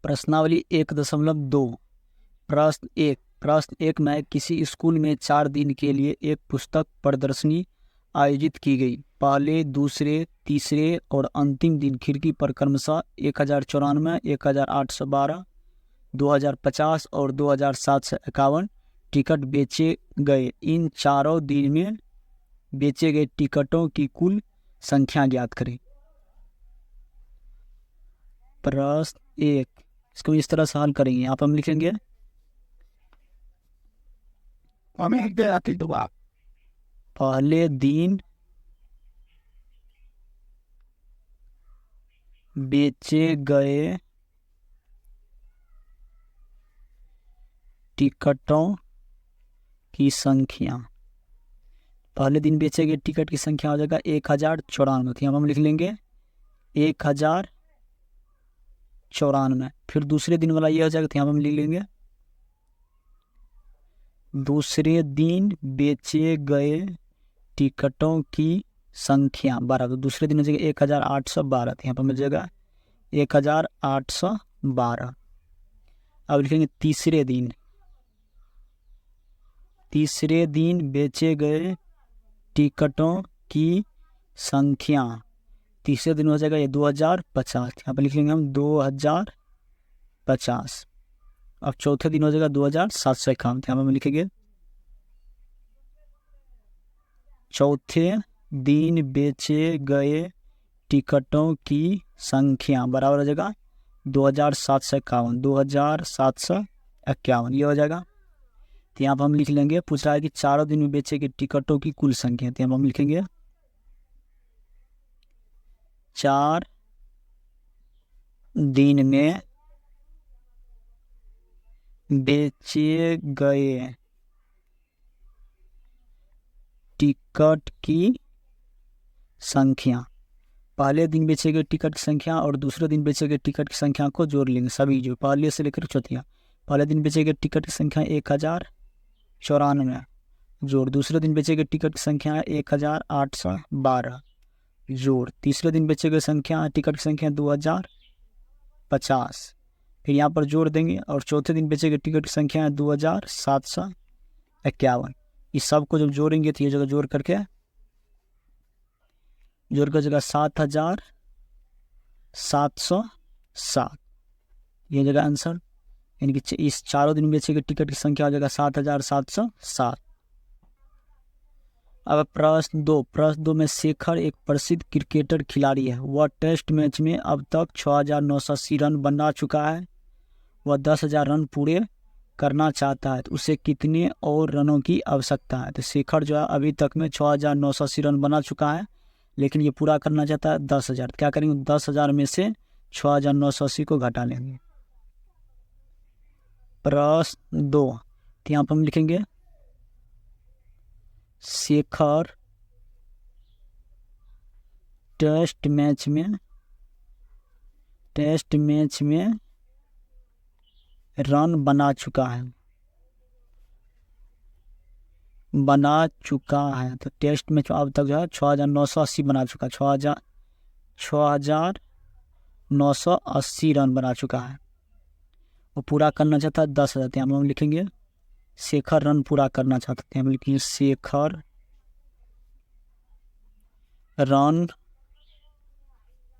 प्रश्नावली 1.2। प्रश्न 1 में किसी स्कूल में 4 दिन के लिए एक पुस्तक प्रदर्शनी आयोजित की गई। पहले, दूसरे, तीसरे और अंतिम दिन खिड़की पर क्रमशः 1094, 1812, 2050 और 2751 टिकट बेचे गए। इन चारों दिन में बेचे गए टिकटों की कुल संख्या ज्ञात करें। प्रश्न 1, इसको इस तरह से हल करेंगे। यहाँ पर हम लिखेंगे पहले दिन बेचे गए टिकटों की संख्या। पहले दिन बेचे गए टिकट की संख्या हो जाएगा 1094। यहाँ हम लिख लेंगे 1094। फिर दूसरे दिन वाला ये हो जाएगा, तो यहाँ हम लिख लेंगे दूसरे दिन बेचे गए टिकटों की संख्या 12। तो दूसरे दिन हो जाएगा 1812। यहाँ पर मिल जाएगा 1812। अब लिखेंगे तीसरे दिन बेचे गए टिकटों की संख्या। तीसरे दिन हो जाएगा ये 2050। यहाँ पर लिख लेंगे हम 2050। अब चौथे दिन हो जाएगा 2751। यहाँ पर हम लिखेंगे चौथे दिन बेचे गए टिकटों की संख्या बराबर हो जाएगा 2751। ये हो जाएगा। तो यहाँ पर हम लिख लेंगे, पूछ रहा है कि चारों दिन में बेचे गए टिकटों की कुल संख्या। तो यहाँ पर हम लिखेंगे 4 दिन में बेचे गए टिकट की संख्या। पहले दिन बेचे गए टिकट की संख्या और दूसरे दिन बेचे गए टिकट की संख्या को जोड़ लेंगे, सभी जो पहले से लेकर चौथिया। पहले दिन बेचे गए टिकट की संख्या 1094 जोड़ दूसरे दिन बेचे गए टिकट की संख्या 1812 जोड़ तीसरे दिन बेचे गए टिकट की संख्या 2050। फिर यहाँ पर जोड़ देंगे और चौथे दिन बेचे गए टिकट की संख्या 2751। इस सब को जब जोड़ेंगे तो ये जगह जोड़ कर जगह 7707। ये जगह आंसर, यानी कि इस चारों दिन बेचे गए टिकट की संख्या हो जाएगा 7707। अब प्रश्न 2 में शेखर एक प्रसिद्ध क्रिकेटर खिलाड़ी है। वह टेस्ट मैच में अब तक 6980 रन बना चुका है। वह 10,000 रन पूरे करना चाहता है, तो उसे कितने और रनों की आवश्यकता है। तो शेखर जो है अभी तक में 6980 रन बना चुका है, लेकिन ये पूरा करना चाहता है 10,000। क्या करेंगे, 10,000 में से 6980 को घटा लेंगे। प्रश्न 2, तो यहाँ पर हम लिखेंगे शेखर टेस्ट मैच में रन बना चुका है। तो टेस्ट मैच अब तक जो है 6980 बना चुका है। 6980 रन बना चुका है। वो पूरा करना चाहता है 10,000। यहाँ हम लिखेंगे शेखर रन पूरा करना चाहते हैं। हम लिखेंगे शेखर रन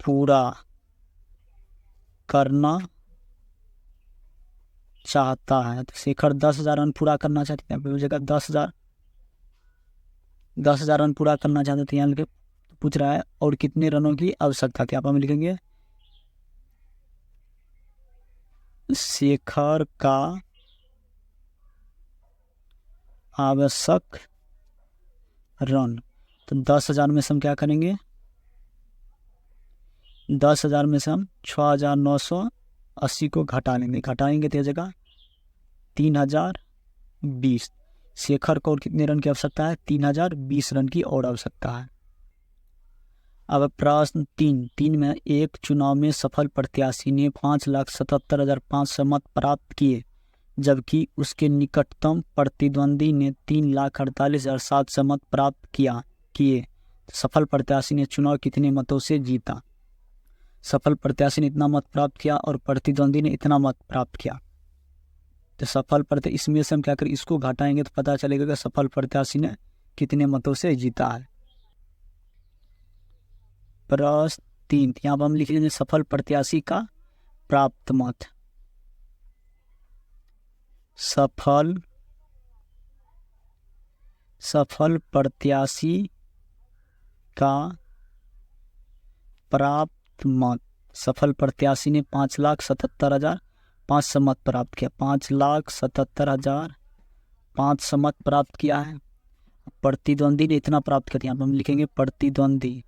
पूरा करना चाहता है। तो शेखर 10,000 रन पूरा करना चाहते हैं। जगह 10,000 रन पूरा करना चाहते थे। यहाँ लिखे पूछ रहा है और कितने रनों की आवश्यकता थी। आप हम लिखेंगे शेखर का आवश्यक रन। तो 10,000 में से हम क्या करेंगे, 10,000 में से हम 6980 को घटाएंगे तो जगह 3020। शेखर को और कितने रन की आवश्यकता है, 3020 रन की और आवश्यकता है। अब प्रश्न 3 में एक चुनाव में सफल प्रत्याशी ने 5,77,500 मत प्राप्त किए, जबकि उसके निकटतम प्रतिद्वंदी ने 3,48,700 मत प्राप्त किए। सफल प्रत्याशी ने चुनाव कितने मतों से जीता। सफल प्रत्याशी ने इतना मत प्राप्त किया और प्रतिद्वंदी ने इतना मत प्राप्त किया। तो सफल प्रत्याशी, इसमें से हम क्या करें, इसको घटाएंगे तो पता चलेगा कि सफल प्रत्याशी ने कितने मतों से जीता है। प्रश्न 3, यहाँ पर हम लिख लेंगे सफल प्रत्याशी का प्राप्त मत। सफल प्रत्याशी का प्राप्त मत। सफल प्रत्याशी ने 5,77,500 मत प्राप्त किया। 5,77,500 मत प्राप्त किया है। प्रतिद्वंदी ने इतना प्राप्त कर दिया। हम लिखेंगे प्रतिद्वंदी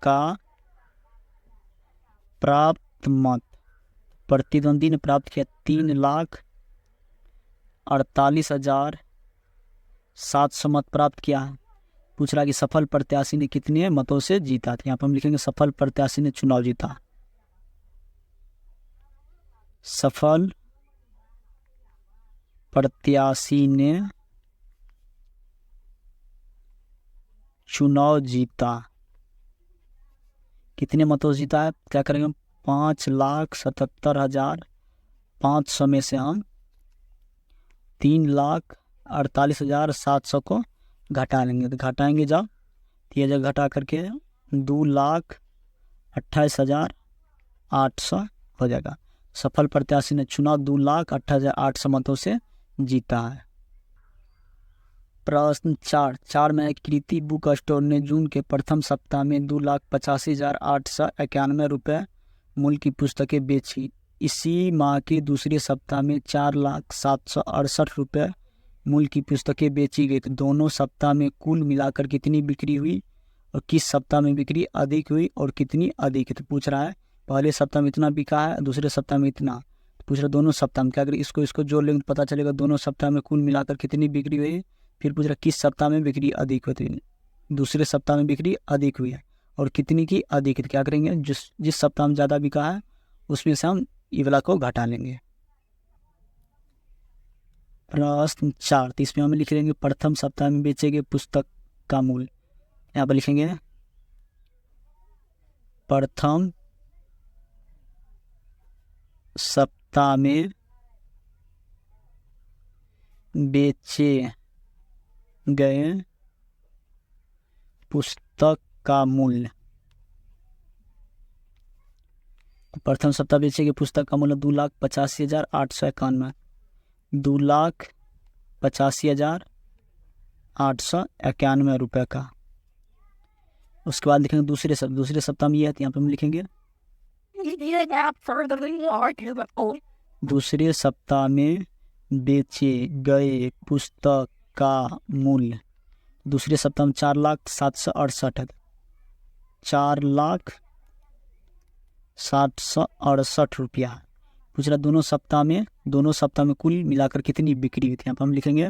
का प्राप्त मत। प्रतिद्वंदी ने प्राप्त किया 3,48,700 मत प्राप्त किया है। पूछ रहा कि सफल प्रत्याशी ने कितने मतों से जीता। तो यहाँ पर हम लिखेंगे सफल प्रत्याशी ने चुनाव जीता। सफल प्रत्याशी ने चुनाव जीता। कितने मतों से जीता है, क्या करेंगे, 5,77,500 में से हम 3,48,700 को घटा लेंगे। तो घटाएंगे जब, ये जगह घटा करके 2,28,800 हो जाएगा। सफल प्रत्याशी ने चुनाव 2,28,800 मतों से जीता है। प्रश्न 4 में कृति बुक स्टोर ने जून के प्रथम सप्ताह में 2,85,891 रुपये मूल्य की पुस्तकें बेची। इसी माह के दूसरे सप्ताह में 4,07,68 रुपये मूल्य की पुस्तकें बेची गई। तो दोनों सप्ताह में कुल मिलाकर कितनी बिक्री हुई और किस सप्ताह में बिक्री अधिक हुई और कितनी अधिक है। तो पूछ रहा है पहले सप्ताह में इतना बिका है, दूसरे सप्ताह में इतना। तो पूछ रहा है दोनों सप्ताह में क्या करें, इसको जोड़ लेंगे तो पता चलेगा दोनों सप्ताह में कुल मिलाकर कितनी बिक्री हुई। फिर पूछ रहा किस सप्ताह में बिक्री अधिक होती है। दूसरे सप्ताह में बिक्री अधिक हुई है और कितनी की अधिक है। तो क्या करेंगे, जिस सप्ताह में ज़्यादा बिका है उसमें से हम ये वाला को घटा लेंगे। प्रश्न 4, तो इसमें हम लिख लेंगे प्रथम सप्ताह में बेचे गए पुस्तक का मूल्य। यहाँ पर लिखेंगे प्रथम सप्ताह में बेचे गए पुस्तक का मूल्य। प्रथम सप्ताह बेचे गए पुस्तक का मूल्य 2,85,891, 2,85,891 रुपये का। उसके बाद लिखेंगे दूसरे सप्ताह में ये है, यहाँ पे हम लिखेंगे दूसरे सप्ताह में बेचे गए पुस्तक का मूल्य। दूसरे सप्ताह में 4,07,68 है, 4,07,68 रुपया। पूछ रहा दोनों सप्ताह में कुल मिलाकर कितनी बिक्री हुई थी। यहाँ पर हम लिखेंगे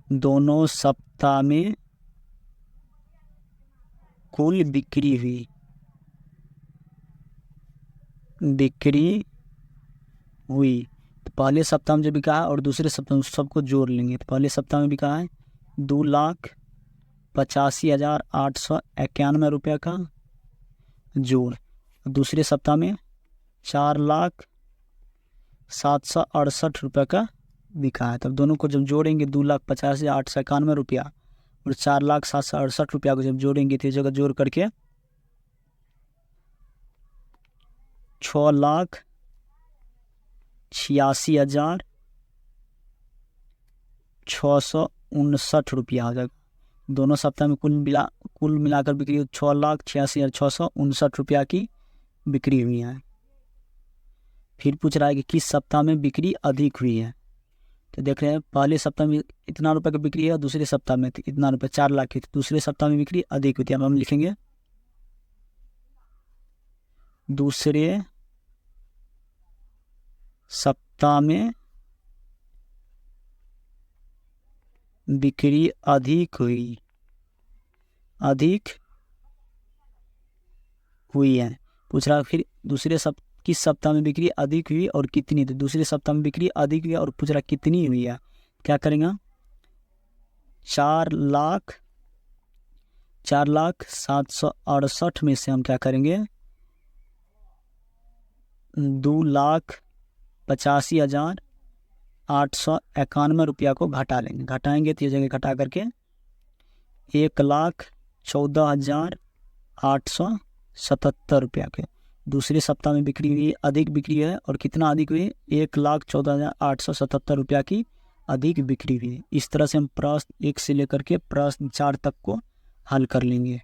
दोनों सप्ताह में कुल बिक्री हुई। तो पहले सप्ताह में जो बिका है और दूसरे सप्ताह में सबको जोड़ लेंगे। तो पहले सप्ताह में बिका है 2,85,891 रुपये का जोड़, दूसरे सप्ताह में 4,07,68 रुपये का बिका है। तब दोनों को जब जोड़ेंगे 2,85,891 रुपया और 4,07,68 रुपया को जब जोड़ेंगे तो जगह जोड़ करके 6,86,659 रुपया हो जाएगा। दोनों सप्ताह में कुल मिलाकर बिक्री 6,86,659 रुपया की बिक्री हुई है। फिर पूछ रहा है कि किस सप्ताह में बिक्री अधिक हुई है। तो देख रहे हैं पहले सप्ताह में इतना रुपए की बिक्री है और दूसरे सप्ताह में इतना रुपये 4 लाख की। दूसरे सप्ताह में बिक्री अधिक होती है। अब हम लिखेंगे दूसरे सप्ताह में बिक्री अधिक हुई है। पूछ रहा है फिर दूसरे किस सप्ताह में बिक्री अधिक हुई और कितनी। तो दूसरे सप्ताह में बिक्री अधिक हुई और पूछ रहा कितनी हुई है। क्या करेंगे, 4,768 में से हम क्या करेंगे 2,85,891 रुपया को घटा लेंगे। घटाएंगे तो ये जगह घटा करके 1,14,877 रुपया के दूसरे सप्ताह में बिक्री हुई, अधिक बिक्री है। और कितना अधिक हुई, 1,14,877 रुपया की अधिक बिक्री हुई। इस तरह से हम प्रश्न 1 से लेकर के प्रश्न 4 तक को हल कर लेंगे।